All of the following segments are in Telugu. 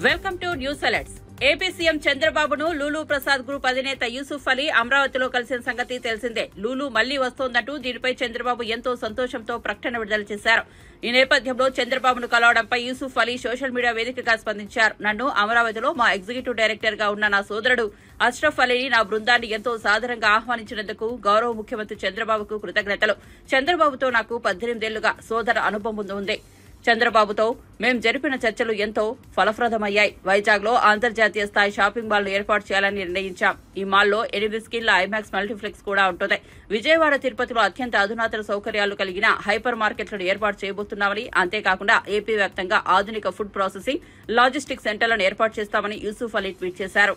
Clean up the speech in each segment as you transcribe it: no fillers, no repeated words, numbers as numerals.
Welcome to news alerts. AP CM చంద్రబాబును లూలు ప్రసాద్ గ్రూప్ అధినేత యూసుఫ్ అలీ అమరావతిలో కలిసిన సంగతి తెలిసిందే. లూలు మళ్లీ వస్తోందంటూ దీనిపై చంద్రబాబు ఎంతో సంతోషంతో ప్రకటన విడుదల చేశారు. ఈ నేపథ్యంలో చంద్రబాబును కలవడంపై యూసుఫ్ అలీ సోషల్ మీడియా వేదికగా స్పందించారు. నన్ను అమరావతిలో మా ఎగ్జిక్యూటివ్ డైరెక్టర్ గా ఉన్న నా సోదరుడు అష్రఫ్ అలీని, నా బృందాన్ని ఎంతో సాదరంగా ఆహ్వానించినందుకు గౌరవ ముఖ్యమంత్రి చంద్రబాబుకు కృతజ్ఞతలు. చంద్రబాబుతో నాకు 18 ఏళ్లుగా సోదర అనుభవం ఉంది. చంద్రబాబుతో మేం జరిపిన చర్చలు ఎంతో ఫలప్రదమయ్యాయి. వైజాగ్ లో అంతర్జాతీయ స్థాయి షాపింగ్ మాల్ ను ఏర్పాటు చేయాలని నిర్ణయించాం. ఈ మాల్లో 8 స్కిన్ల ఐమాక్స్ మల్టీప్లెక్స్ కూడా ఉంటుంది. విజయవాడ, తిరుపతిలో అత్యంత అధునాతన సౌకర్యాలు కలిగిన హైపర్ మార్కెట్లను ఏర్పాటు చేయబోతున్నామని, అంతేకాకుండా ఏపీ వ్యాప్తంగా ఆధునిక ఫుడ్ ప్రాసెసింగ్, లాజిస్టిక్ సెంటర్లను ఏర్పాటు చేస్తామని యూసుఫ్ అలీ ట్వీట్ చేశారు.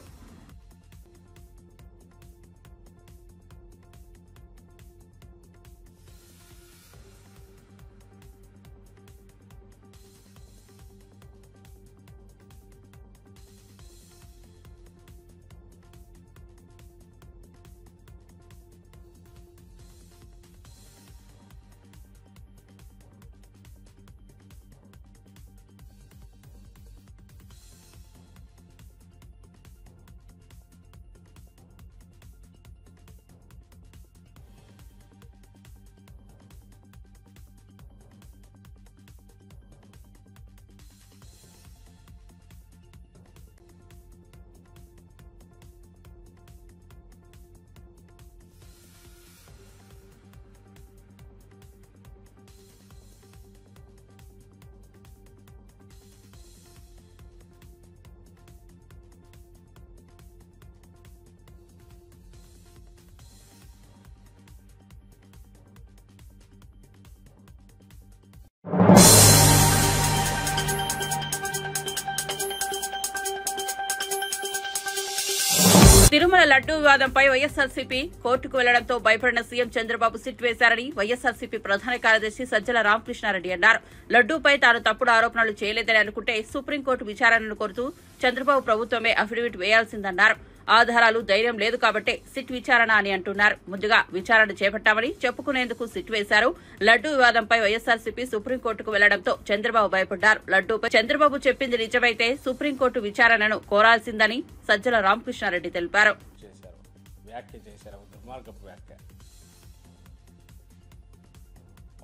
తిరుమల లడ్డూ వివాదంపై వైఎస్సార్సీపీ కోర్టుకు వెళ్లడంతో భయపడిన సీఎం చంద్రబాబు సిట్ వేశారని వైఎస్సార్సీపీ ప్రధాన కార్యదర్శి సజ్జల రామకృష్ణారెడ్డి అన్నారు. లడ్డూపై తాను తప్పుడు ఆరోపణలు చేయలేదని అనుకుంటే సుప్రీంకోర్టు విచారణను కోరుతూ చంద్రబాబు ప్రభుత్వమే అఫిడవిట్ వేయాల్సిందన్నారు. ఆధారాలు, ధైర్యం లేదు కాబట్టే సిట్ విచారణ అని అంటున్నారు. ముందుగా విచారణ చేపట్టామని చెప్పుకునేందుకు సిట్ వేశారు. లడ్డూ వివాదంపై వైఎస్సార్సీపీ సుప్రీంకోర్టుకు వెళ్లడంతో చంద్రబాబు భయపడ్డారు. లడ్డూపై చంద్రబాబు చెప్పింది నిజమైతే సుప్రీంకోర్టు విచారణను కోరాల్సిందని సజ్జల రామకృష్ణారెడ్డి తెలిపారు.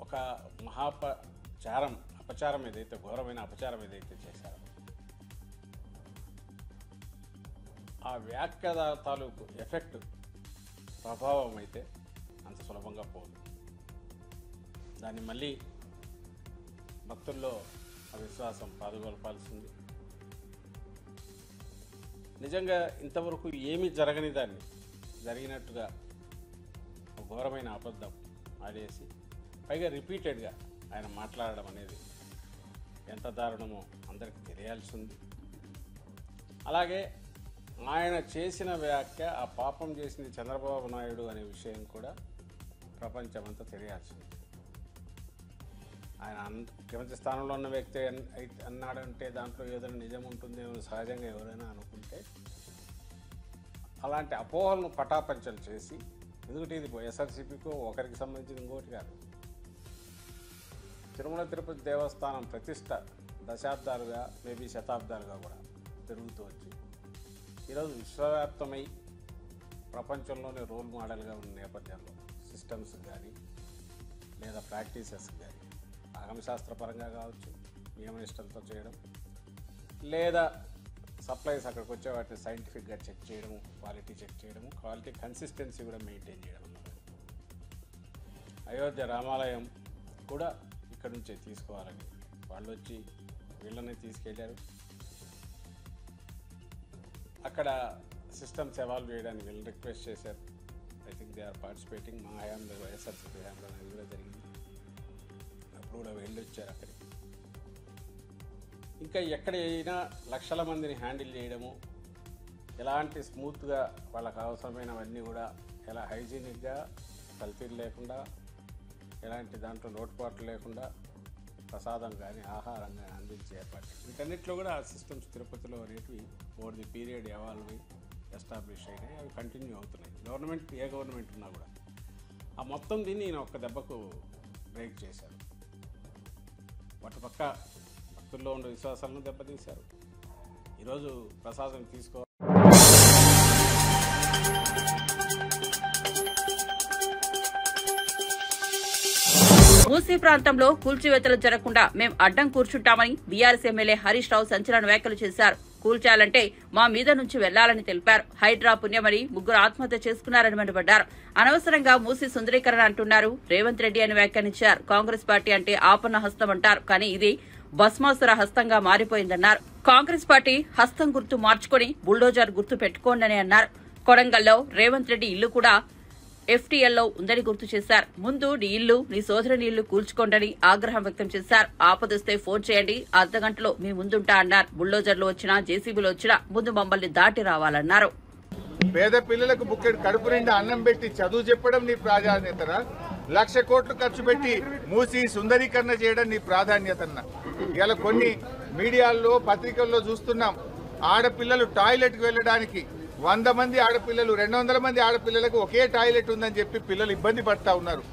ఒక అపచారం ఏదైతే, ఘోరమైన అపచారం ఏదైతే చేశారో ఆ వ్యాఖ్య తాలూకు ఎఫెక్ట్, ప్రభావం అయితే అంత సులభంగా పోదు. దాన్ని మళ్ళీ భక్తుల్లో ఆ విశ్వాసం పాదుగొల్పాల్సింది. నిజంగా ఇంతవరకు ఏమీ జరగని దాన్ని జరిగినట్టుగా ఒక ఘోరమైన అబద్ధం ఆడేసి పైగా రిపీటెడ్గా ఆయన మాట్లాడడం అనేది ఎంత దారుణమో అందరికీ తెలియాల్సి ఉంది. అలాగే ఆయన చేసిన వ్యాఖ్య, ఆ పాపం చేసింది చంద్రబాబు నాయుడు అనే విషయం కూడా ప్రపంచమంతా తెలియాల్సి ఉంది. ఆయన ముఖ్యమంత్రి స్థానంలో ఉన్న వ్యక్తి అన్నాడంటే దాంట్లో ఏదైనా నిజం ఉంటుందేమో సహజంగా ఎవరైనా అనుకుంటే, అలాంటి అపోహలను పటాపంచలు చేసి, ఎందుకంటే ఇది వైఎస్ఆర్సీపీకి ఒకరికి సంబంధించిన ఇంకోటి కాదు. తిరుమల తిరుపతి దేవస్థానం ప్రతిష్ట దశాబ్దాలుగా, మేబీ శతాబ్దాలుగా కూడా పెరుగుతూ వచ్చి ఈరోజు విశ్వవ్యాప్తమై ప్రపంచంలోనే రోల్ మోడల్గా ఉన్న నేపథ్యంలో సిస్టమ్స్ కానీ లేదా ప్రాక్టీసెస్ కానీ ఆగమశాస్త్రపరంగా కావచ్చు, నియమనిష్టలతో చేయడం, లేదా సప్లైస్ అక్కడికి వచ్చే వాటిని సైంటిఫిక్గా చెక్ చేయడము, క్వాలిటీ చెక్ చేయడము, క్వాలిటీ కన్సిస్టెన్సీ కూడా మెయింటైన్ చేయడం అన్నది. అయోధ్య రామాలయం కూడా ఇక్కడి నుంచే తీసుకోవాలని వాళ్ళు వచ్చి వీళ్ళని తీసుకెళ్లారు. అక్కడ సిస్టమ్స్ ఎవాల్వ్ చేయడానికి వీళ్ళని రిక్వెస్ట్ చేశారు. I think they are participating. మా హయాంలో, వైఎస్ఆర్సీపీ హయాంలో అనేది కూడా జరిగింది. అప్పుడు కూడా వెళ్ళి వచ్చారు అక్కడికి. ఇంకా ఎక్కడైనా లక్షల మందిని హ్యాండిల్ చేయడము, ఎలాంటి స్మూత్గా వాళ్ళకు అవసరమైనవన్నీ కూడా ఎలా హైజీనిక్గా, కల్తీలు లేకుండా, ఎలాంటి దాంట్లో లోటుపాట్లు లేకుండా ప్రసాదం కానీ ఆహారం కానీ అందించే ఏర్పాటు. వీటన్నిటిలో కూడా ఆ సిస్టమ్స్ తిరుపతిలో అనేటివి over the period evolve establish అయినాయి. అవి కంటిన్యూ అవుతున్నాయి. గవర్నమెంట్ ఏ గవర్నమెంట్ ఉన్నా కూడా ఆ మొత్తం దీన్ని ఈయన ఒక్క దెబ్బకు బ్రేక్ చేశారు. అటుపక్క భక్తుల్లో ఉన్న విశ్వాసాలను దెబ్బతీశారు, ఈరోజు ప్రసాదం తీసుకో మూసీ ప్రాంతంలో కూల్చివేతలు జరగకుండా మేం అడ్డం కూర్చుంటామని బీఆర్ఎస్ ఎమ్మెల్యే హరీష్ రావు సంచలన వ్యాఖ్యలు చేశారు. కూల్చాలంటే మా మీద నుంచి వెళ్లాలని తెలిపారు. హైడ్రా పుణ్యమని ముగ్గురు ఆత్మహత్య చేసుకున్నారని మండిపడ్డారు. అనవసరంగా మూసీ సుందరీకరణ అంటున్నారు రేవంత్ రెడ్డి అని వ్యాఖ్యానించారు. కాంగ్రెస్ పార్టీ అంటే ఆపన్న హస్తం అంటారు, కానీ ఇది భస్మాసుర హస్తంగా మారిపోయిందన్నారు. కాంగ్రెస్ పార్టీ హస్తం గుర్తు మార్చుకుని బుల్డోజర్ గుర్తు పెట్టుకోండని అన్నారు. కొడంగల్లో రేవంత్ రెడ్డి ఇల్లు కూడా ఎఫ్టీఎల్లో ఉందని గుర్తు చేశారు. ముందు నీ ఇల్లు నీ సోదరుని ఇల్లు కూల్చుకోండని ఆగ్రహం వ్యక్తం చేశారు. ఆపదొస్తే ఫోన్ చేయండి, అర్ధగంటలో మీ ముందుంటా అన్నారు. బుల్డోజర్లు వచ్చినా జేసీబీలు వచ్చినా ముందు మమ్మల్ని దాటి రావాలన్నారు. పేద పిల్లలకు బుక్కెడు కడుపు నిండా అన్నం పెట్టి చదువు చెప్పడం నీ ప్రాధాన్యతనా? 1,00,000 కోట్లు ఖర్చు పెట్టి మూసి సుందరీకరణ చేయడం నీ ప్రాధాన్యతన్నా? ఇలా కొన్ని మీడియాల్లో పత్రికల్లో చూస్తున్నాం, ఆడపిల్లలు టాయిలెట్కి వెళ్ళడానికి 100 మంది ఆడపిల్లలు 200 మంది ఆడపిల్లలకు ఒకే టాయిలెట్ ఉందని చెప్పి పిల్లలు ఇబ్బంది పడతా ఉన్నారు.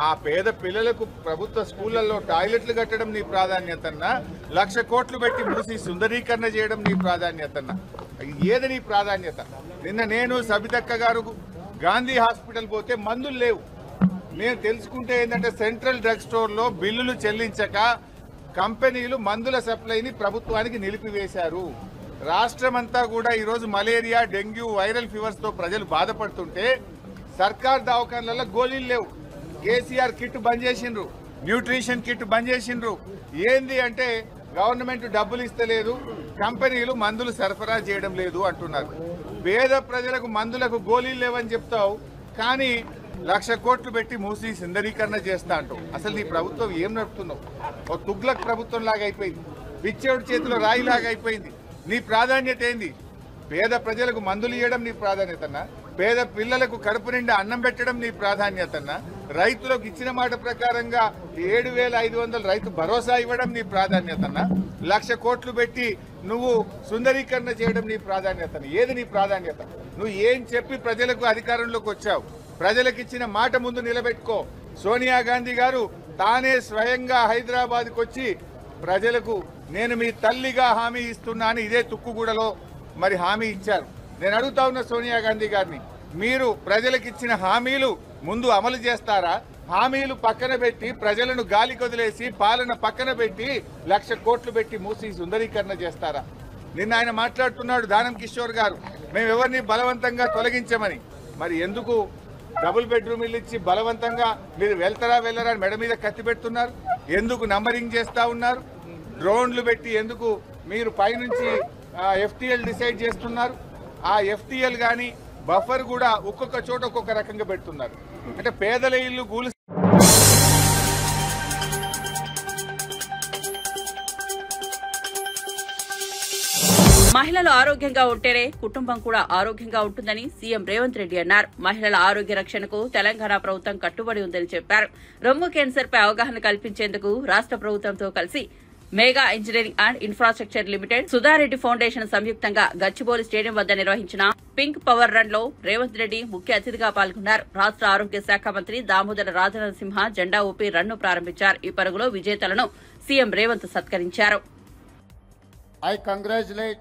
ఆ పేద పిల్లలకు ప్రభుత్వ స్కూళ్లలో టాయిలెట్లు కట్టడం నీ ప్రాధాన్యతన్నా? 1,00,000 కోట్లు పెట్టి మూసి సుందరీకరణ చేయడం నీ ప్రాధాన్యతన్నా? ఏది నీ ప్రాధాన్యత? నిన్న నేను సబితక్క గారు గాంధీ హాస్పిటల్ పోతే మందులు లేవు. నేను తెలుసుకుంటే ఏంటంటే సెంట్రల్ డ్రగ్ స్టోర్లో బిల్లులు చెల్లించక కంపెనీలు మందుల సప్లైని ప్రభుత్వానికి నిలిపివేశారు. రాష్ట్రమంతా కూడా ఈరోజు మలేరియా, డెంగ్యూ, వైరల్ ఫీవర్స్ తో ప్రజలు బాధపడుతుంటే సర్కార్ దవాఖానాలలో గోళీలు లేవు. కేసీఆర్ కిట్ బంద్ చేసిండ్రు, న్యూట్రిషన్ కిట్ బంద్ చేసిండ్రు. ఏంది అంటే గవర్నమెంట్ డబ్బులు ఇస్తలేదు, కంపెనీలు మందులు సరఫరా చేయడం లేదు అంటున్నారు. పేద ప్రజలకు మందులకు గోళీలు లేవని చెప్తావు, కానీ 1,00,000 కోట్లు పెట్టి మూసి సుందరీకరణ చేస్తా అంటావు. అసలు నీ ప్రభుత్వం ఏం నడుపుతున్నావు? ఓ తుగ్లక్ ప్రభుత్వం లాగా అయిపోయింది, పిచ్చేవుడి చేతిలో రాయిలాగా అయిపోయింది. నీ ప్రాధాన్యత ఏంది? పేద ప్రజలకు మందులు ఇవ్వడం నీ ప్రాధాన్యతన్నా? పేద పిల్లలకు కడుపు నిండా అన్నం పెట్టడం నీ ప్రాధాన్యతన్నా? రైతులకు ఇచ్చిన మాట ప్రకారంగా 7,500 రైతు భరోసా ఇవ్వడం నీ ప్రాధాన్యతన్నా? 1,00,000 కోట్లు పెట్టి నువ్వు సుందరీకరణ చేయడం నీ ప్రాధాన్యతన్నా? ఏది నీ ప్రాధాన్యత? నువ్వు ఏం చెప్పి ప్రజలకు అధికారంలోకి వచ్చావు? ప్రజలకు ఇచ్చిన మాట ముందు నిలబెట్టుకో. సోనియా గాంధీ గారు తానే స్వయంగా హైదరాబాద్కి వచ్చి ప్రజలకు నేను మీ తల్లిగా హామీ ఇస్తున్నాను ఇదే తుక్కుగూడలో మరి హామీ ఇచ్చారు. నేను అడుగుతా ఉన్న సోనియా గాంధీ గారిని, మీరు ప్రజలకు ఇచ్చిన హామీలు ముందు అమలు చేస్తారా? హామీలు పక్కన పెట్టి ప్రజలను గాలి కొదిలేసి పాలన పక్కన పెట్టి 1,00,000 కోట్లు పెట్టి మూసి సుందరీకరణ చేస్తారా? నిన్న ఆయన మాట్లాడుతున్నాడు దానం కిషోర్ గారు, మేము ఎవరిని బలవంతంగా తొలగించమని. మరి ఎందుకు డబుల్ బెడ్రూమ్ ఇల్లు ఇచ్చి బలవంతంగా మీరు వెళ్తారా వెళ్ళరా మెడ మీద కత్తి పెడుతున్నారు? ఎందుకు నంబరింగ్ చేస్తా ఉన్నారు? డ్రోన్లు పెట్టి ఎందుకు మీరు పైనుంచి ఎఫ్టీఎల్ డిసైడ్ చేస్తున్నారు? ఆ ఎఫ్టీఎల్ కానీ బఫర్ కూడా ఒక్కొక్క చోట ఒక్కొక్క రకంగా పెడుతున్నారు. అంటే పేదల ఇల్లు గూలు మహిళలు ఆరోగ్యంగా ఉంటేనే కుటుంబం కూడా ఆరోగ్యంగా ఉంటుందని సీఎం రేవంత్ రెడ్డి అన్నారు. మహిళల ఆరోగ్య రక్షణకు తెలంగాణ ప్రభుత్వం కట్టుబడి ఉందని చెప్పారు. రొమ్ము క్యాన్సర్ పై అవగాహన కల్పించేందుకు రాష్ట్ర ప్రభుత్వంతో కలిసి Megha engineering and infrastructure limited, Sudha Reddy foundation సంయుక్తంగా గచ్చిబౌలి స్టేడియం వద్ద నిర్వహించిన పింక్ పవర్ రన్ లో రేవంత్ రెడ్డి ముఖ్య అతిథిగా పాల్గొన్నారు. రాష్ట్ర ఆరోగ్య శాఖ మంత్రి దామోదర రాజనరసింహ జెండా ఊపి రన్ ను ప్రారంభించారు. ఈ పరుగులో విజేతలను సీఎం రేవంత్ సత్కరించారు. I congratulate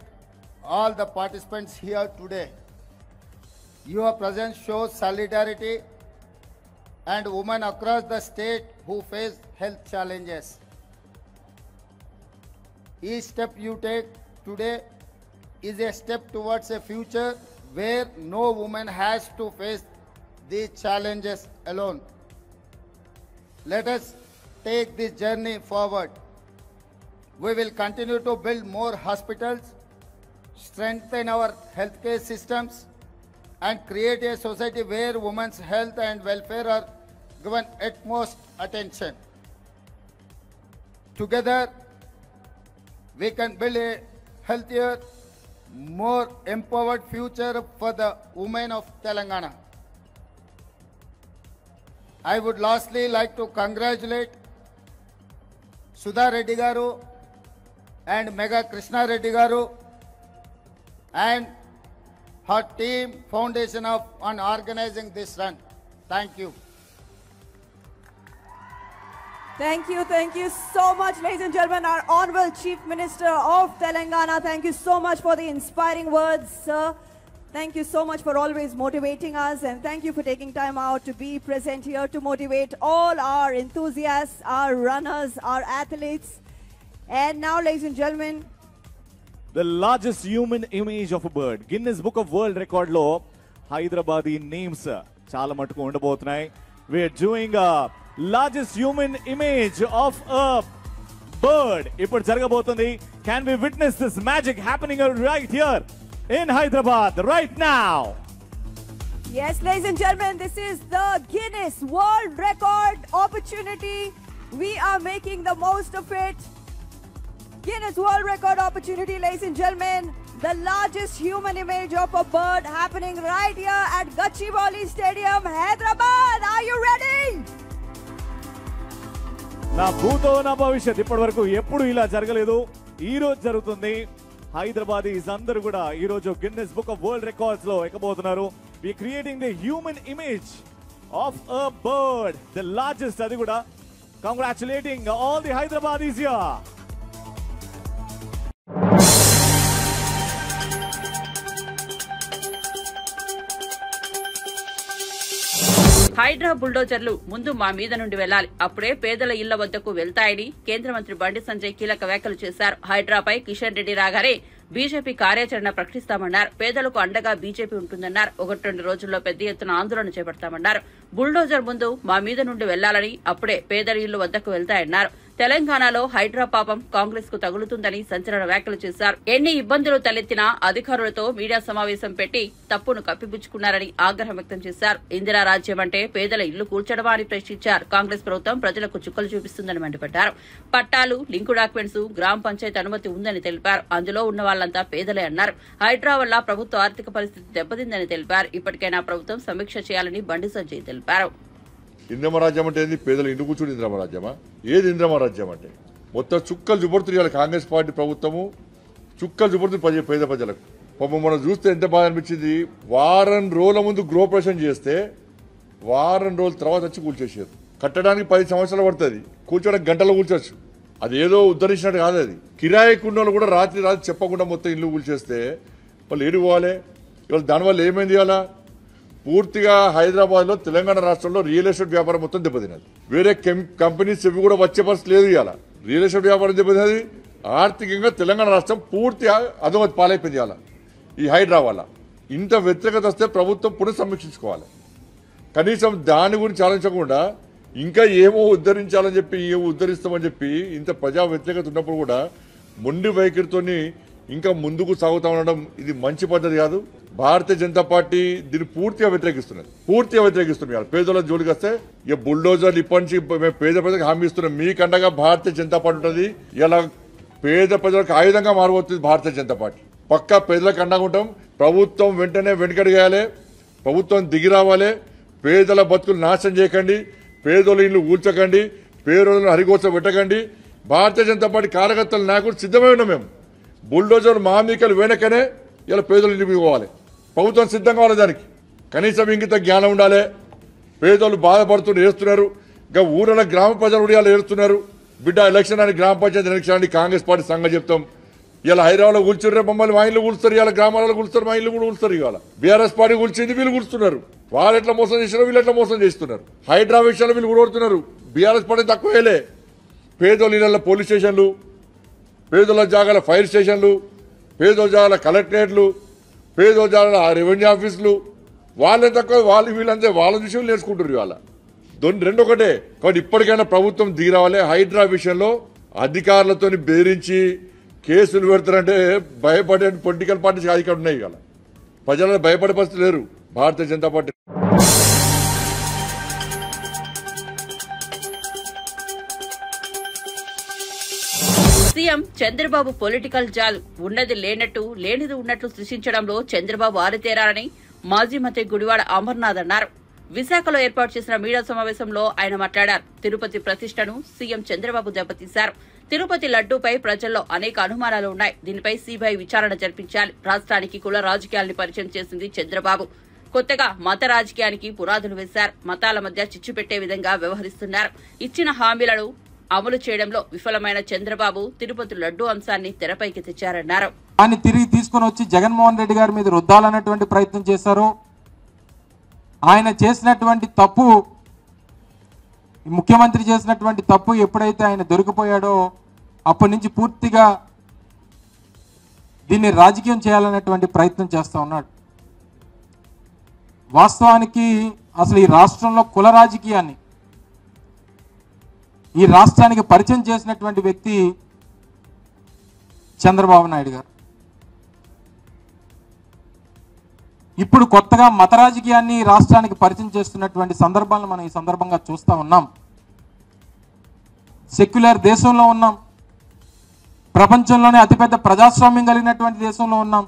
all the participants here today. Your presence shows solidarity and women across the state who face health challenges. Each step you take today is a step towards a future where no woman has to face these challenges alone. Let us take this journey forward. We will continue to build more hospitals, strengthen our healthcare systems, and create a society where women's health and welfare are given utmost attention. Together, we can build a healthier, more empowered future for the women of Telangana. I would lastly like to congratulate Sudha Reddy Garu and Mega Krishna Reddy Garu and her team foundation on organizing this run. Thank you. Thank you so much, ladies and gentlemen, our Honorable Chief Minister of Telangana. Thank you so much for the inspiring words, sir. Thank you so much for always motivating us, and thank you for taking time out to be present here to motivate all our enthusiasts, our runners, our athletes. And now, ladies and gentlemen, the largest human image of a bird. Guinness Book of World Record lo Hyderabadi names chala matuku undabothunayi. We are doing a largest human image of a bird. Ippudu jaragabotundi. Can we witness this magic happening right here in Hyderabad right now? yes, ladies and gentlemen, this is the Guinness World Record opportunity. We are making the most of it. Guinness World Record opportunity, ladies and gentlemen. The largest human image of a bird happening right here at Gachibowli Stadium, Hyderabad. Are you ready? నా భూతో నా భవిష్యత్ ఇప్పటి వరకు ఎప్పుడు ఇలా జరగలేదు. ఈ రోజు జరుగుతుంది. హైదరాబాదీస్ అందరూ కూడా ఈ రోజు Guinness book of world records లో ఎక్కబోతున్నారు. We creating the human image of a bird, the largest. అది కూడా congratulating all the Hyderabadis here. Hydraa బుల్డోజర్లు ముందు మా మీద నుండి వెళ్లాలి, అప్పుడే పేదల ఇళ్ల వద్దకు వెళ్తాయని కేంద్ర మంత్రి బండి సంజయ్ కీలక వ్యాఖ్యలు చేశారు. హైడ్రాపై కిషన్ రెడ్డి రాగానే బీజేపీ కార్యాచరణ ప్రకటిస్తామన్నారు. పేదలకు అండగా బీజేపీ ఉంటుందన్నారు. 1-2 రోజుల్లో పెద్ద ఎత్తున ఆందోళన చేపడతామన్నారు. బుల్డోజర్ ముందు మా మీద నుండి వెళ్లాలని, అప్పుడే పేదల ఇళ్ల వద్దకు వెళ్తాయన్నారు. తెలంగాణలో హైడ్రా పాపం కాంగ్రెస్ కు తగులుతుందని సంచలన వ్యాఖ్యలు చేశారు. ఎన్ని ఇబ్బందులు తలెత్తినా అధికారులతో మీడియా సమావేశం పెట్టి తప్పును కప్పిపుచ్చుకున్నారని ఆగ్రహం వ్యక్తం చేశారు. ఇందిరా రాజ్యం అంటే పేదల ఇల్లు కూల్చడమా అని ప్రశ్నించారు. కాంగ్రెస్ ప్రభుత్వం ప్రజలకు చుక్కలు చూపిస్తుందని మండిపడ్డారు. పట్టాలు, లింకు డాక్యుమెంట్స్, గ్రామ పంచాయతీ అనుమతి ఉందని తెలిపారు. అందులో ఉన్న వాళ్లంతా పేదలే అన్నారు. హైడ్రా వల్ల ప్రభుత్వ ఆర్థిక పరిస్థితి దెబ్బతిందని తెలిపారు. ఇప్పటికైనా ప్రభుత్వం సమీక్ష చేయాలని బండి సంజయ్ తెలిపారు. ఇంద్రమ రాజ్యం అంటే ఏంది? పేదలు ఇంటి కూర్చుని ఇంద్రమ రాజ్యమా? ఏది ఇంద్రమ రాజ్యం అంటే? మొత్తం చుక్కలు చూపడుతుంది కాంగ్రెస్ పార్టీ ప్రభుత్వము, చుక్కలు చూపడుతుంది పేద ప్రజలకు. పాపం మనం చూస్తే ఎంత బాధ అనిపించింది. వారం రోజుల ముందు గృహప్రవేశం చేస్తే వారం రోజుల తర్వాత వచ్చి కూల్చేసారు. కట్టడానికి 10 సంవత్సరాలు పడుతుంది, కూర్చోడానికి గంటలో కూర్చోవచ్చు. అది ఏదో ఉద్ధరించినట్టు కాదు. అది కిరాయికున్న వాళ్ళు కూడా రాత్రి చెప్పకుండా మొత్తం ఇల్లు కూల్చేస్తే వాళ్ళు ఏడు పోవాలి. ఇవాళ దానివల్ల ఏమైంది? ఇవాళ పూర్తిగా హైదరాబాద్లో, తెలంగాణ రాష్ట్రంలో రియల్ ఎస్టేట్ వ్యాపారం మొత్తం దెబ్బతిన్నది. వేరే కంపెనీస్ ఇవి కూడా వచ్చే పరిస్థితి లేదు. ఇవాళ రియల్ ఎస్టేట్ వ్యాపారం దెబ్బతిన్నది. ఆర్థికంగా తెలంగాణ రాష్ట్రం పూర్తిగా అధోగతి పాలైపోయింది ఇవాళ ఈ హైడ్రా వల్ల. ఇంత వ్యతిరేకత వస్తే ప్రభుత్వం పునఃసమీక్షించుకోవాలి. కనీసం దాని గురించి ఆలోచించకుండా ఇంకా ఏమో ఉద్ధరించాలని చెప్పి, ఏమో ఉద్ధరిస్తామని చెప్పి ఇంత ప్రజా వ్యతిరేకత ఉన్నప్పుడు కూడా మొండి వైఖరితోని ఇంకా ముందుకు సాగుతా ఉండడం ఇది మంచి పద్ధతి కాదు. భారతీయ జనతా పార్టీ దీన్ని పూర్తిగా వ్యతిరేకిస్తుంది. పేదల జోలికి వస్తే ఇక బుల్డోజర్లు ఇప్పటి నుంచి మేము పేద ప్రజలకు హామీ ఇస్తున్నాం. మీకండగా భారతీయ జనతా పార్టీ ఉంటుంది. ఇలా పేద ప్రజలకు ఆయుధంగా మారబోతుంది భారతీయ జనతా పార్టీ. పక్కా పేదలకు అండగా ఉంటాం. ప్రభుత్వం వెంటనే వెనుకడిగేయాలి, ప్రభుత్వం దిగి రావాలి. పేదల బతుకులు నాశనం చేయకండి, పేదోళ్ళ ఇల్లు కూల్చకండి, పేదోళ్ళను హరిగోస పెట్టకండి. భారతీయ జనతా పార్టీ కార్యకర్తల నాయకులు సిద్ధమై ఉన్నాం. మేము బుల్డోజర్ మహామీకలు వెనకనే ఇలా పేదలు ఇంటికి పోవాలి. ప్రభుత్వం సిద్ధంగా కావాలి. దానికి కనీసం ఇంకిత జ్ఞానం ఉండాలి. పేదోళ్ళు బాధపడుతూ ఏడుస్తున్నారు. ఇంకా ఊళ్ళ గ్రామ ప్రజలు కూడా ఇలా ఏడుస్తున్నారు. బిడ్డ ఎలక్షన్ అని, గ్రామ పంచాయతీ ఎలక్షన్ అని కాంగ్రెస్ పార్టీ సంగతి చెప్తాం. ఇలా హైదరాబాద్లో కూల్చుర్రే మమ్మల్ని, మా ఇల్లు కూలుస్తారు. ఇలా గ్రామాలలో కూలుస్తారు, మా ఇల్లు కూడా కూలుస్తారు. ఇవాళ బీఆర్ఎస్ పార్టీ కూల్చింది, వీళ్ళు కూలుస్తున్నారు. వాళ్ళు ఎట్లా మోసం చేస్తున్నారు, వీళ్ళు ఎట్లా మోసం చేస్తున్నారు. హైడ్రా విషయాలు వీళ్ళు కూడుతున్నారు. BRS party తక్కువేలే. పేదోళ్ళ ఇళ్ల పోలీస్ స్టేషన్లు, పేదోళ్ళ జాగాల ఫైర్ స్టేషన్లు, పేదోళ్ళ జాగాల కలెక్టరేట్లు, పేదోళ్ళ జాగాల రెవెన్యూ ఆఫీసులు, వాళ్ళే తక్కువ. వాళ్ళు వీళ్ళంతే వాళ్ళ విషయం నేర్చుకుంటారు. ఇవాళ రెండొకటే. కాబట్టి ఇప్పటికైనా ప్రభుత్వం దిగిరావాలి. హైడ్రా విషయంలో అధికారులతో బెదిరించి కేసులు పెడతారంటే భయపడే పొలిటికల్ పార్టీస్ ఇక్కడ ఉన్నాయి. ఇవాళ ప్రజలను భయపడే పరిస్థితి లేరు Bharatiya Janata Party. CM Chandrababu political జాల్ ఉన్నది లేనట్టు, లేనిది ఉన్నట్లు సృష్టించడంలో చంద్రబాబు ఆరితేరారని మాజీ మంత్రి గుడివాడ అమర్నాథ్ అన్నారు. విశాఖలో ఏర్పాటు చేసిన మీడియా సమావేశంలో ఆయన మాట్లాడారు. తిరుపతి ప్రతిష్టను సీఎం చంద్రబాబు దెబ్బతీశారు. తిరుపతి లడ్డూపై ప్రజల్లో అనేక అనుమానాలు ఉన్నాయి. దీనిపై సీబీఐ విచారణ జరిపించాలి. రాష్ట్రానికి కుల రాజకీయాల్ని పరిచయం చేసింది చంద్రబాబు. కొత్తగా మత రాజకీయానికి పునాదులు వేశారు. మతాల మధ్య చిచ్చు పెట్టే విధంగా వ్యవహరిస్తున్నారు. ఇచ్చిన హామీలను అమలు చేయడంలో విఫలమైన చంద్రబాబు తిరుపతి లడ్డూ అంశాన్ని తెరపైకి తెచ్చారన్నారు. దాన్ని తిరిగి తీసుకుని వచ్చి జగన్మోహన్ రెడ్డి గారి మీద రుద్దాలన్నటువంటి ప్రయత్నం చేశారు. ఆయన చేసినటువంటి తప్పు, ముఖ్యమంత్రి చేసినటువంటి తప్పు ఎప్పుడైతే ఆయన దొరికిపోయాడో అప్పటి నుంచి పూర్తిగా దీన్ని రాజకీయం చేయాలనేటువంటి ప్రయత్నం చేస్తూ ఉన్నాడు. వాస్తవానికి అసలు ఈ రాష్ట్రంలో కుల రాజకీయాన్ని ఈ రాష్ట్రానికి పరిచయం చేసినటువంటి వ్యక్తి చంద్రబాబు నాయుడు గారు. ఇప్పుడు కొత్తగా మత రాజకీయాన్ని రాష్ట్రానికి పరిచయం చేస్తున్నటువంటి సందర్భాలను మనం ఈ సందర్భంగా చూస్తూ ఉన్నాం. సెక్యులర్ దేశంలో ఉన్నాం, ప్రపంచంలోనే అతిపెద్ద ప్రజాస్వామ్యం కలిగినటువంటి దేశంలో ఉన్నాం.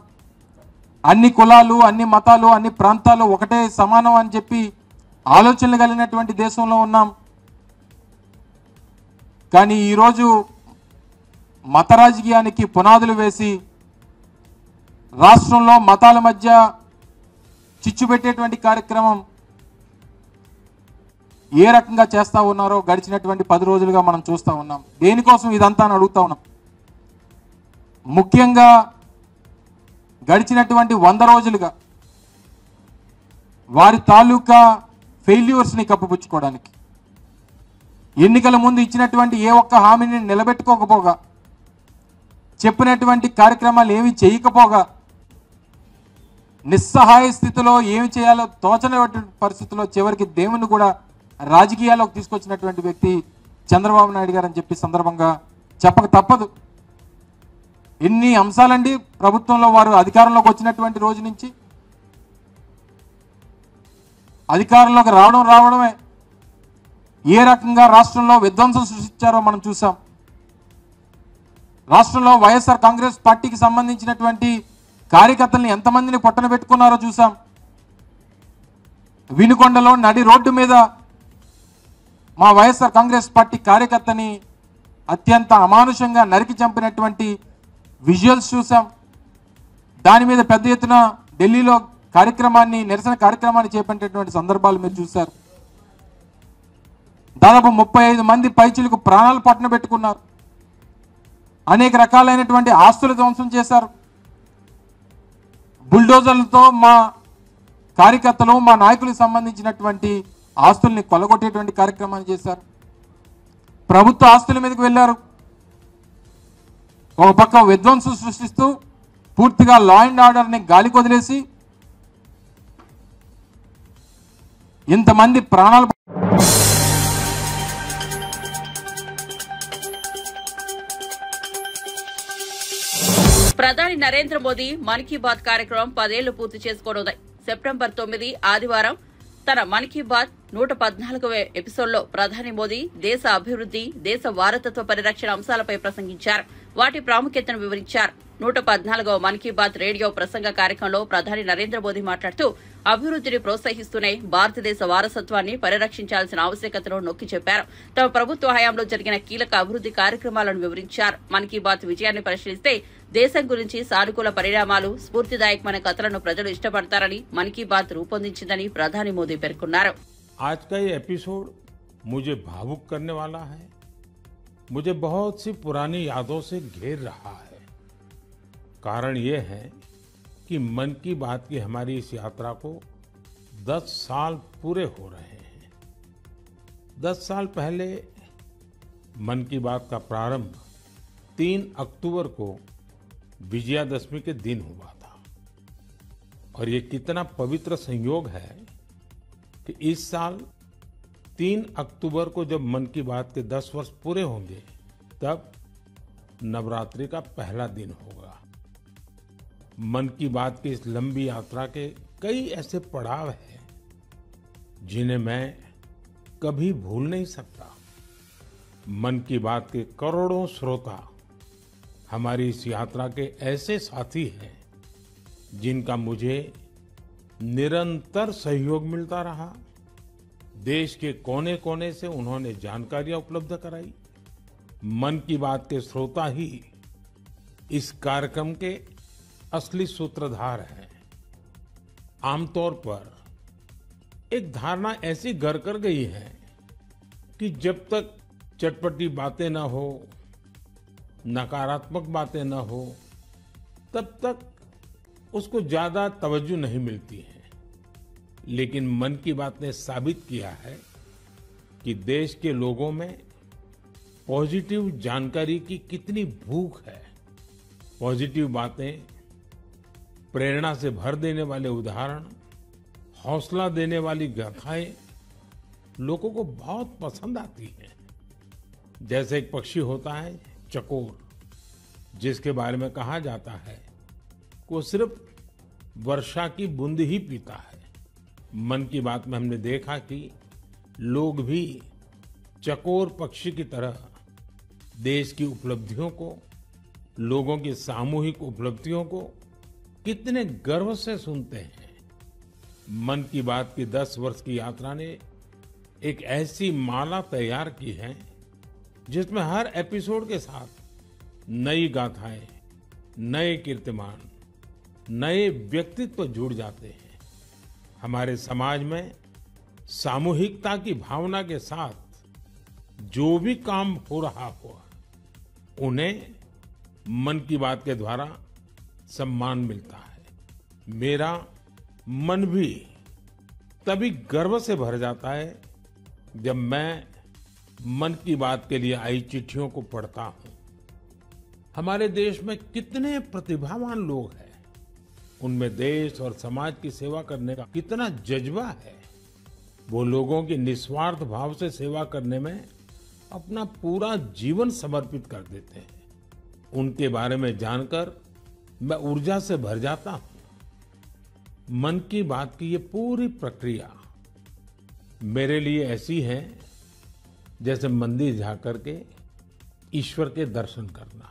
అన్ని కులాలు, అన్ని మతాలు, అన్ని ప్రాంతాలు ఒకటే సమానం అని చెప్పి ఆలోచనలు కలిగినటువంటి దేశంలో ఉన్నాం. కానీ ఈరోజు మత రాజకీయానికి పునాదులు వేసి రాష్ట్రంలో మతాల మధ్య చిచ్చు పెట్టేటువంటి కార్యక్రమం ఏ రకంగా చేస్తూ ఉన్నారో గడిచినటువంటి 10 రోజులుగా మనం చూస్తూ ఉన్నాం. దేనికోసం ఇదంతా అని అడుగుతా ఉన్నాం. ముఖ్యంగా గడిచినటువంటి 100 రోజులుగా వారి తాలూకా ఫెయిల్యూర్స్ని కప్పిపుచ్చుకోవడానికి, ఎన్నికల ముందు ఇచ్చినటువంటి ఏ ఒక్క హామీని నిలబెట్టుకోకపోగా, చెప్పినటువంటి కార్యక్రమాలు ఏమి చేయకపోగా, నిస్సహాయ స్థితిలో ఏమి చేయాలో తోచనటువంటి పరిస్థితుల్లో చివరికి దేవుని కూడా రాజకీయాల్లోకి తీసుకొచ్చినటువంటి వ్యక్తి చంద్రబాబు నాయుడు గారు అని చెప్పి సందర్భంగా చెప్పక తప్పదు. ఎన్ని అంశాలండి ప్రభుత్వంలో వారు అధికారంలోకి వచ్చినటువంటి రోజు నుంచి. అధికారంలోకి రావడమే ఏ రకంగా రాష్ట్రంలో విధ్వంసం సృష్టించారో మనం చూసాం. రాష్ట్రంలో వైఎస్ఆర్ కాంగ్రెస్ పార్టీకి సంబంధించినటువంటి కార్యకర్తల్ని ఎంతమందిని పొట్టన పెట్టుకున్నారో చూసాం. వినుకొండలో నడి రోడ్డు మీద మా వైఎస్ఆర్ కాంగ్రెస్ పార్టీ కార్యకర్తని అత్యంత అమానుషంగా నరికి చంపినటువంటి విజువల్స్ చూసాం. దాని మీద పెద్ద ఎత్తున ఢిల్లీలో నిరసన కార్యక్రమాన్ని చేపట్టేటువంటి సందర్భాలు మీరు చూశారు. దాదాపు 35 మంది పైచిలకు ప్రాణాలు పట్టణ పెట్టుకున్నారు. అనేక రకాలైనటువంటి ఆస్తులు ధ్వంసం చేశారు. బుల్డోజర్లతో మా కార్యకర్తలు, మా నాయకులకు సంబంధించినటువంటి ఆస్తుల్ని కొల్లగొట్టేటువంటి కార్యక్రమాన్ని చేశారు. ప్రభుత్వ ఆస్తుల మీదకి వెళ్ళారు. ఒక పక్క విధ్వంసం సృష్టిస్తూ పూర్తిగా లా అండ్ ఆర్డర్ని గాలి కొదిలేసి ఇంతమంది ప్రాణాలు. ప్రధాని నరేంద్ర మోదీ మన్ కీ బాత్ కార్యక్రమం 10 ఏళ్లు పూర్తి చేసుకోనుంది. సెప్టెంబర్ 9 ఆదివారం తన మన్ కీ బాత్ 114వ ఎపిసోడ్లో ప్రధాని మోదీ దేశ అభివృద్ది, దేశ వారసత్వ పరిరక్షణ అంశాలపై ప్రసంగించారు. వాటి ప్రాముఖ్యతను వివరించారు. 114వ మన్ కీ బాత్ రేడియో ప్రసంగ కార్యక్రమంలో ప్రధాని నరేంద్ర మోదీ మాట్లాడుతూ అభివృద్దిని ప్రోత్సహిస్తూనే భారతదేశ వారసత్వాన్ని పరిరక్షించాల్సిన ఆవశ్యకతను నొక్కి చెప్పారు. తమ ప్రభుత్వ హయాంలో జరిగిన కీలక అభివృద్ది కార్యక్రమాలను వివరించారు. మన్ కీ బాత్ విజయాన్ని పరిశీలిస్తే దేశం గురించి సానుకూల పరిణామాలు, స్ఫూర్తిదాయకమైన కథలను ప్రజలు ఇష్టపడతారని మన్ కీ బాత్ రూపొందించిందని ప్రధాని మోదీ పేర్కొన్నారు. आज का ये एपिसोड मुझे भावुक करने वाला है. मुझे बहुत सी पुरानी यादों से घेर रहा है. कारण ये है कि मन की बात की हमारी इस यात्रा को 10 साल पूरे हो रहे हैं. 10 साल पहले मन की बात का प्रारंभ 3 अक्टूबर को विजयादशमी के दिन हुआ था. और ये कितना पवित्र संयोग है कि इस साल 3 अक्टूबर को जब मन की बात के 10 वर्ष पूरे होंगे तब नवरात्रि का पहला दिन होगा. मन की बात की इस लंबी यात्रा के कई ऐसे पड़ाव हैं जिन्हें मैं कभी भूल नहीं सकता. मन की बात के करोड़ों श्रोता हमारी इस यात्रा के ऐसे साथी हैं जिनका मुझे निरंतर सहयोग मिलता रहा. देश के कोने कोने से उन्होंने जानकारियां उपलब्ध कराई. मन की बात के श्रोता ही इस कार्यक्रम के असली सूत्रधार हैं. आमतौर पर एक धारणा ऐसी घर कर गई है कि जब तक चटपटी बातें ना हो, नकारात्मक बातें ना हो, तब तक उसको ज्यादा तवज्जो नहीं मिलती है। लेकिन मन की बात ने साबित किया है कि देश के लोगों में पॉजिटिव जानकारी की कितनी भूख है। पॉजिटिव बातें, प्रेरणा से भर देने वाले उदाहरण, हौसला देने वाली गाथाएं लोगों को बहुत पसंद आती हैं। जैसे एक पक्षी होता है चकोर, जिसके बारे में कहा जाता है कि वो सिर्फ वर्षा की बूंद ही पीता है। मन की बात में हमने देखा कि लोग भी चकोर पक्षी की तरह देश की उपलब्धियों को, लोगों की सामूहिक उपलब्धियों को कितने गर्व से सुनते हैं। मन की बात की 10 वर्ष की यात्रा ने एक ऐसी माला तैयार की है जिसमें हर एपिसोड के साथ नई गाथाएं, नए कीर्तिमान, नए व्यक्तित्व जुड़ जाते हैं। हमारे समाज में सामूहिकता की भावना के साथ जो भी काम हो रहा हो, उन्हें मन की बात के द्वारा सम्मान मिलता है। मेरा मन भी तभी गर्व से भर जाता है जब मैं मन की बात के लिए आई चिट्ठियों को पढ़ता हूं। हमारे देश में कितने प्रतिभावान लोग हैं, उनमें देश और समाज की सेवा करने का कितना जज्बा है। वो लोगों की निस्वार्थ भाव से सेवा करने में अपना पूरा जीवन समर्पित कर देते हैं। उनके बारे में जानकर मैं ऊर्जा से भर जाता हूं। मन की बात की ये पूरी प्रक्रिया मेरे लिए ऐसी है जैसे मंदिर जाकर के ईश्वर के दर्शन करना।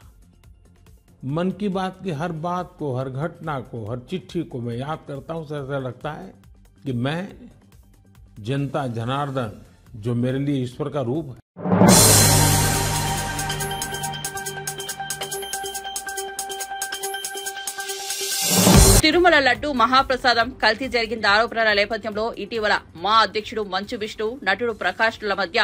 मन की बात की हर बात को, हर घटना को, हर चिट्ठी को मैं याद करता हूं, ऐसा लगता है कि मैं जनता जनार्दन, जो मेरे लिए ईश्वर का रूप है। తిరుమల లడ్డు మహాప్రసాదం కల్తీ జరిగిన ఆరోపణల నేపథ్యంలో ఇటీవల మా అధ్యక్షుడు మంచు విష్ణు, నటుడు ప్రకాష్ల మధ్య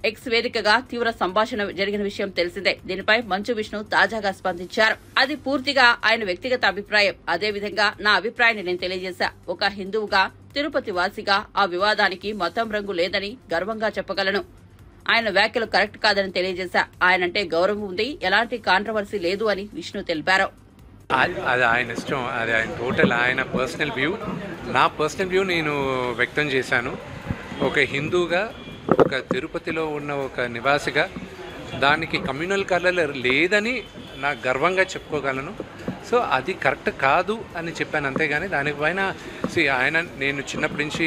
ఎక్స్ వేదికగా తీవ్ర సంభాషణ జరిగిన విషయం తెలిసిందే. దీనిపై మంచు విష్ణు తాజాగా స్పందించారు. అది పూర్తిగా ఆయన వ్యక్తిగత అభిప్రాయం. అదేవిధంగా నా అభిప్రాయాన్ని నేను తెలియజేశా. ఒక హిందువుగా, తిరుపతి వాసిగా ఆ వివాదానికి మతం రంగు లేదని గర్వంగా చెప్పగలను. ఆయన వ్యాఖ్యలు కరెక్ట్ కాదని తెలియజేశా. ఆయనంటే గౌరవం ఉంది, ఎలాంటి కాంట్రవర్సీ లేదు అని విష్ణు తెలిపారు. అది ఆయన ఇష్టం, అది ఆయన టోటల్ ఆయన పర్సనల్ వ్యూ. నా పర్సనల్ వ్యూ నేను వ్యక్తం చేశాను. ఒక హిందూగా, ఒక తిరుపతిలో ఉన్న ఒక నివాసిగా దానికి కమ్యూనల్ కలర్ లేదని నా గర్వంగా చెప్పుకోగలను. సో అది కరెక్ట్ కాదు అని చెప్పాను, అంతేగాని దానిపైన ఆయన, నేను చిన్నప్పటి నుంచి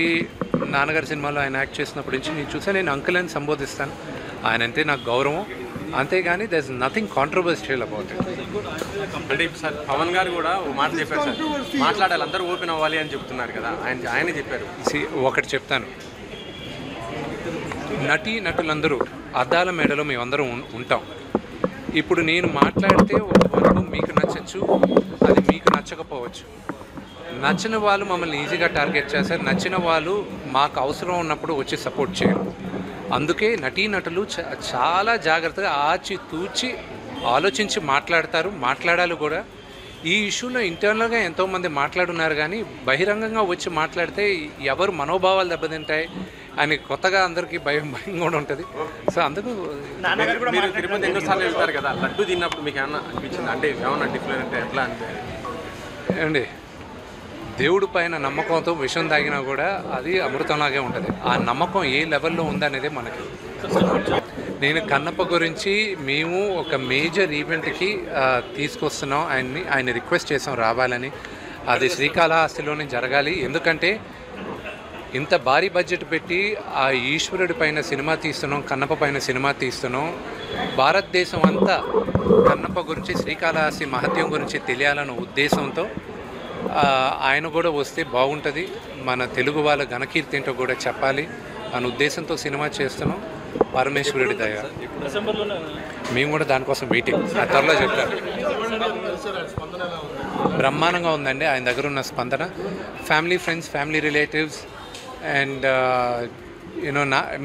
నాన్నగారి సినిమాలో ఆయన యాక్ట్ చేసినప్పటి నుంచి నేను చూసా, నేను అంకుల్ అని సంబోధిస్తాను. ఆయన అంటే నాకు గౌరవం, అంతేగాని there is nothing controversial about it. అంటే సార్ పవన్ గారు కూడా ఒక మాట చెప్పారు సార్, మాట్లాడాలి, అందరూ ఓపెన్ అవ్వాలి అని చెప్తున్నారు కదా, ఆయనే చెప్పారు. ఒకటి చెప్తాను, నటులందరూ అద్దాల మేడలో మేమందరం ఉంటాం. ఇప్పుడు నేను మాట్లాడితే ఒక వరకు మీకు నచ్చచ్చు, అది మీకు నచ్చకపోవచ్చు. నచ్చిన వాళ్ళు మమ్మల్ని ఈజీగా టార్గెట్ చేస్తారు, నచ్చిన వాళ్ళు మాకు అవసరం ఉన్నప్పుడు వచ్చి సపోర్ట్ చేయరు. అందుకే నటులు చాలా జాగ్రత్తగా ఆచితూచి ఆలోచించి మాట్లాడాలి కూడా. ఈ ఇష్యూలో ఇంటర్నల్గా ఎంతోమంది మాట్లాడున్నారు, కానీ బహిరంగంగా వచ్చి మాట్లాడితే ఎవరు మనోభావాలు దెబ్బతింటాయి అని కొత్తగా అందరికీ భయం కూడా ఉంటుంది. సో అందుకు మీరు తిరుపతి ఎన్నోసార్లు వెళ్తారు కదా, లడ్డు తిన్నప్పుడు మీకు ఏమన్నా అనిపించింది, అంటే ఏమన్నా డిఫరెంట్ ఎట్లా అంటే? ఏమండి, దేవుడి పైన నమ్మకంతో విషం తాగినా కూడా అది అమృతంలాగే ఉంటుంది. ఆ నమ్మకం ఏ లెవెల్లో ఉందనేది మనకి. నేను కన్నప్ప గురించి మేము ఒక మేజర్ ఈవెంట్కి తీసుకొస్తున్నాం ఆయన రిక్వెస్ట్ చేసాం రావాలని. అది శ్రీకాళహస్తిలోనే జరగాలి. ఎందుకంటే ఇంత భారీ బడ్జెట్ పెట్టి ఆ ఈశ్వరుడి పైన సినిమా తీస్తున్నాం, కన్నప్ప పైన సినిమా తీస్తున్నాం. భారతదేశం అంతా కన్నప్ప గురించి, శ్రీకాళహస్తి మహత్యం గురించి తెలియాలన్న ఉద్దేశంతో ఆయన కూడా వస్తే బాగుంటుంది, మన తెలుగు వాళ్ళ ఘనకీర్తి ఏంటో కూడా చెప్పాలి అనే ఉద్దేశంతో సినిమా చేస్తున్నాం. పరమేశ్వరుడి దయ. మేము కూడా దానికోసం వెయిటింగ్. త్వరలో చెప్తారు. బ్రహ్మాండంగా ఉందండి ఆయన దగ్గర ఉన్న స్పందన. Family, friends, family relatives and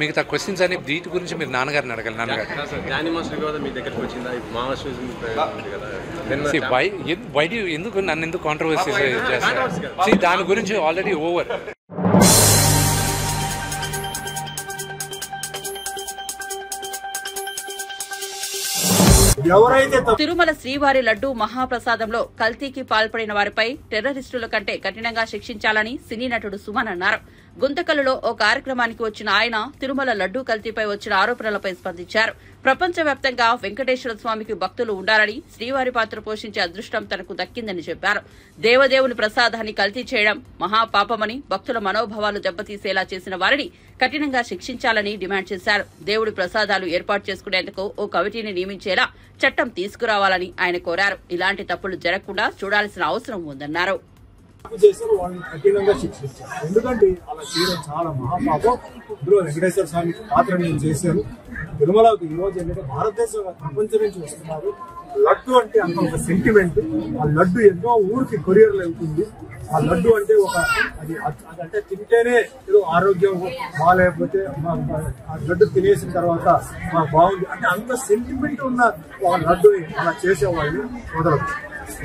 మిగతా క్వశ్చన్స్ అని వీటి గురించి మీరు నాన్నగారిని అడగాలి. నాన్నగారు ఎందుకు నన్ను ఎందుకు కాంట్రవర్సీ చేస్తారు? దాని గురించి ఆల్రెడీ ఓవర్. తిరుమల శ్రీవారి లడ్డూ మహాప్రసాదంలో కల్తీకి పాల్పడిన వారిపై టెర్రరిస్టుల కంటే కఠినంగా శిక్షించాలని సినీ నటుడు సుమన్ అన్నారు. గుంతకల్లులో ఓ కార్యక్రమానికి వచ్చిన ఆయన తిరుమల లడ్డూ కల్తీపై వచ్చిన ఆరోపణలపై స్పందించారు. ప్రపంచవ్యాప్తంగా వెంకటేశ్వర స్వామికి భక్తులు ఉండాలని, శ్రీవారి పాత్ర పోషించే అదృష్టం తనకు దక్కిందని చెప్పారు. దేవదేవుని ప్రసాదాన్ని కల్తీ చేయడం మహాపాపమని, భక్తుల మనోభావాలు దెబ్బతీసేలా చేసిన వారిని కఠినంగా శిక్షించాలని డిమాండ్ చేశారు. దేవుడి ప్రసాదాలు ఏర్పాటు చేసుకునేందుకు ఓ కమిటీని నియమించేలా చట్టం తీసుకురావాలని ఆయన కోరారు. ఇలాంటి తప్పులు జరగకుండా చూడాల్సిన అవసరం ఉందన్నారు. చేశారు వాళ్ళని కఠినంగా శిక్షించారు. ఎందుకంటే అలా చేయడం చాలా మహాపాపం. ఇందులో వెంకటేశ్వర స్వామి పాత్ర నేను చేశాను. తిరుమలకు ఈ రోజు ఏంటంటే భారతదేశం ప్రపంచం నుంచి వస్తున్నారు. లడ్డు అంటే అంత ఒక సెంటిమెంట్. ఆ లడ్డు ఎన్నో ఊరికి కొరియర్లు వెళ్తుంది. ఆ లడ్డు అంటే ఒక అది అంటే తింటేనే ఏదో ఆరోగ్యం బాగాలేకపోతే ఆ లడ్డు తినేసిన తర్వాత మాకు బాగుంది అంటే అంత సెంటిమెంట్ ఉన్న ఒక లడ్డుని అలా చేసేవాళ్ళు మొదలవు.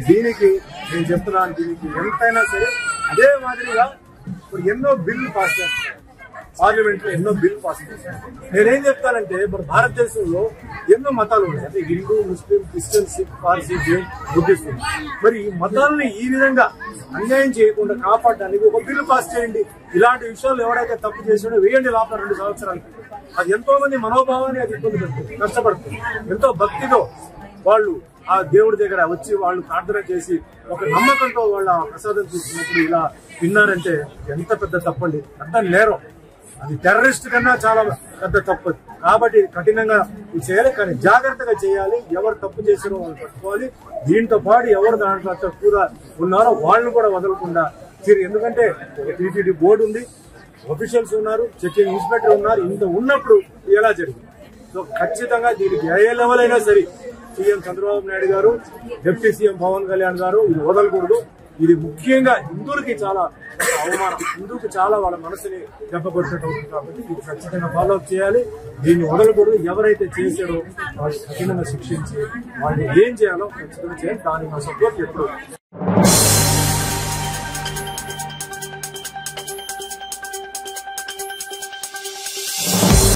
దీనికి నేను చెప్తున్నాను, దీనికి ఎంతైనా సరే అదే మాదిరిగా ఇప్పుడు ఎన్నో బిల్లు పాస్ చేస్తారు. పార్లమెంట్ లో ఎన్నో బిల్లు పాస్ చేస్తారు. నేనేం చెప్తానంటే మన భారతదేశంలో ఎన్నో మతాలు ఉన్నాయి. అంటే హిందూ, ముస్లిం, క్రిస్టియన్, సిక్, పార్సీ, జైన్, బుద్ధిస్ట్. మరి ఈ మతాలని ఈ విధంగా అన్యాయం చేయకుండా కాపాడడానికి ఒక బిల్లు పాస్ చేయండి. ఇలాంటి విషయాలు ఎవరైతే తప్పు చేసాడో వేయండి లోపల 2 సంవత్సరాలకి. అది ఎంతో మంది మనోభావాన్ని అది ఇబ్బంది పెడుతుంది, కష్టపడుతుంది. ఎంతో భక్తితో వాళ్ళు ఆ దేవుడి దగ్గర వచ్చి వాళ్ళు ప్రార్థన చేసి ఒక నమ్మకంతో వాళ్ళ ప్రసాదం తీసుకున్నప్పుడు ఇలా విన్నారంటే ఎంత పెద్ద తప్పండి. అంత నేరం, అది టెర్రరిస్ట్ కన్నా చాలా పెద్ద తప్పు. కాబట్టి కఠినంగా ఇది చేయాలి, కానీ జాగ్రత్తగా చేయాలి. ఎవరు తప్పు చేసారో వాళ్ళు పట్టుకోవాలి. దీంతో పాటు ఎవరు దాంట్లో తక్కువగా ఉన్నారో వాళ్ళని కూడా వదలకుండా ఎందుకంటే టీటీడీ బోర్డు ఉంది, ఆఫీషియల్స్ ఉన్నారు, చెకింగ్ ఇన్స్పెక్టర్ ఉన్నారు. ఇంత ఉన్నప్పుడు ఎలా జరిగింది? సో ఖచ్చితంగా దీనికి ఏ లెవెల్ అయినా సరే సీఎం చంద్రబాబు నాయుడు గారు, డిప్యూటీ సీఎం పవన్ కళ్యాణ్ గారు ఇది వదలకూడదు. ఇది ముఖ్యంగా హిందువులకి చాలా అవమానం, హిందువుకి చాలా వాళ్ళ మనసుని దెబ్బకొట్టినట్టు అవుతుంది. కాబట్టి ఇది ఖచ్చితంగా ఫాలో అప్ చేయాలి. దీన్ని వదలకూడదు. ఎవరైతే చేశారో వాళ్ళు కఠినంగా శిక్షించి వాళ్ళు ఏం చేయాలో ఖచ్చితంగా చేయాలి. దానికి మా సపోర్ట్ ఎప్పుడు